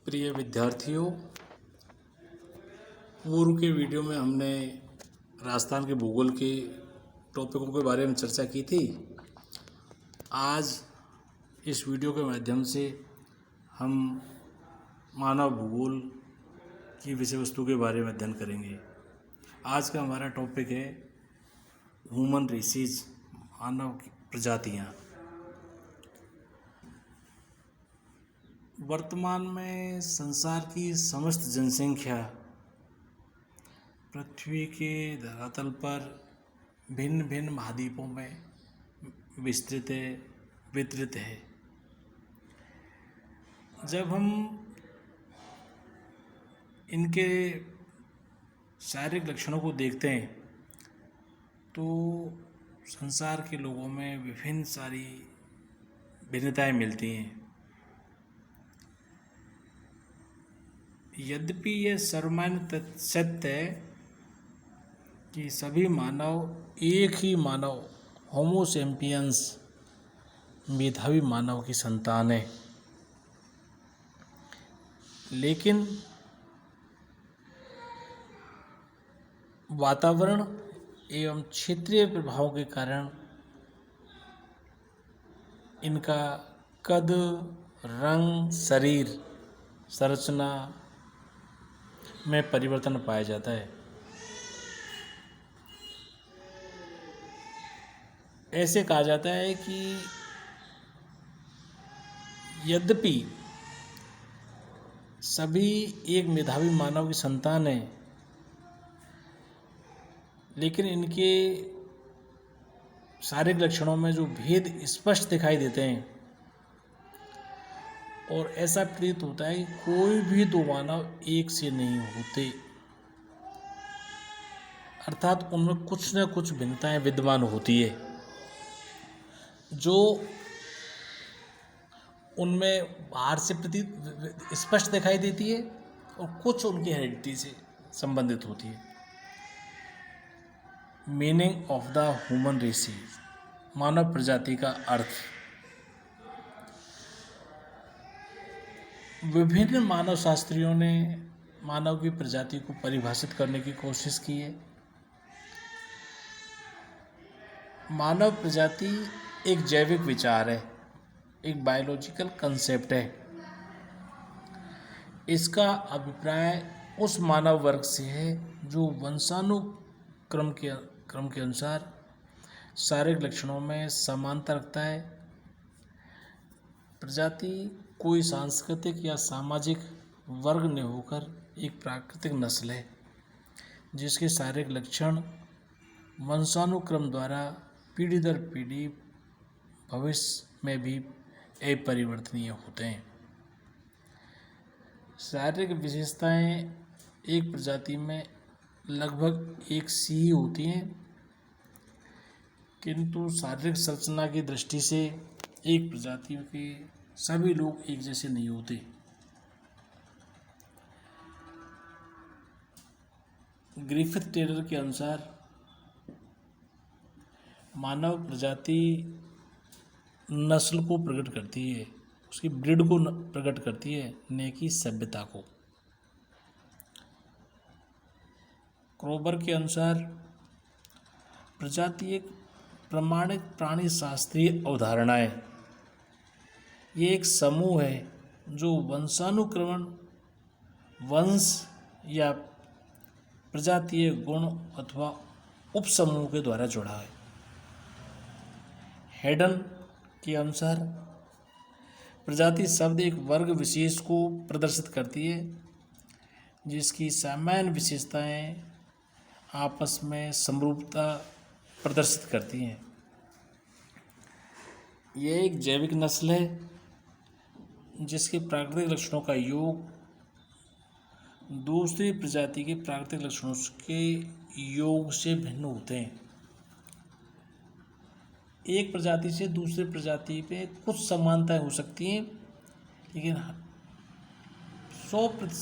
प्रिय विद्यार्थियों, पूर्व के वीडियो में हमने राजस्थान के भूगोल के टॉपिकों के बारे में चर्चा की थी। आज इस वीडियो के माध्यम से हम मानव भूगोल की विषय वस्तु के बारे में अध्ययन करेंगे। आज का हमारा टॉपिक है ह्यूमन रेसिस, मानव की प्रजातियाँ। वर्तमान में संसार की समस्त जनसंख्या पृथ्वी के धरातल पर भिन्न भिन्न महाद्वीपों में वितरित है। जब हम इनके शारीरिक लक्षणों को देखते हैं तो संसार के लोगों में विभिन्न सारी भिन्नताएं मिलती हैं। यद्यपि यह सर्वमान्य सत्य है कि सभी मानव एक ही मानव होमो सैपियंस मेधावी मानव की संतान है, लेकिन वातावरण एवं क्षेत्रीय प्रभाव के कारण इनका कद, रंग, शरीर संरचना में परिवर्तन पाया जाता है। ऐसे कहा जाता है कि यद्यपि सभी एक मेधावी मानव की संतान है, लेकिन इनके शारीरिक लक्षणों में जो भेद स्पष्ट दिखाई देते हैं और ऐसा प्रतीत होता है कि कोई भी दो मानव एक से नहीं होते, अर्थात उनमें कुछ न कुछ भिन्नताएं विद्यमान होती है जो उनमें बाहर से प्रतीत स्पष्ट दिखाई देती है और कुछ उनकी हेरिडिटी से संबंधित होती है। Meaning of the human races, मानव प्रजाति का अर्थ। विभिन्न मानव शास्त्रियों ने मानव की प्रजाति को परिभाषित करने की कोशिश की है। मानव प्रजाति एक जैविक विचार है, एक बायोलॉजिकल कंसेप्ट है। इसका अभिप्राय उस मानव वर्ग से है जो वंशानुक्रम के अनुसार शारीरिक लक्षणों में समानता रखता है। प्रजाति कोई सांस्कृतिक या सामाजिक वर्ग न होकर एक प्राकृतिक नस्ल है जिसके शारीरिक लक्षण वंशानुक्रम द्वारा पीढ़ी दर पीढ़ी भविष्य में भी अपरिवर्तनीय होते हैं। शारीरिक विशेषताएं एक प्रजाति में लगभग एक सी ही होती हैं, किंतु शारीरिक संरचना की दृष्टि से एक प्रजाति के सभी लोग एक जैसे नहीं होते। ग्रिफिथ टेलर के अनुसार मानव प्रजाति नस्ल को प्रकट करती है, उसकी ब्रीड को प्रकट करती है, न कि सभ्यता को। क्रोबर के अनुसार प्रजाति एक प्रमाणित प्राणी शास्त्रीय अवधारणा है। ये एक समूह है जो वंशानुक्रमण, वंश या प्रजातीय गुण अथवा उपसमूह के द्वारा जुड़ा है। हेडन के अनुसार प्रजाति शब्द एक वर्ग विशेष को प्रदर्शित करती है जिसकी सामान्य विशेषताएं आपस में समरूपता प्रदर्शित करती हैं। यह एक जैविक नस्ल है जिसके प्राकृतिक लक्षणों का योग दूसरी प्रजाति के प्राकृतिक लक्षणों के योग से भिन्न होते हैं। एक प्रजाति से दूसरी प्रजाति पे कुछ समानताएं हो सकती हैं, लेकिन 100%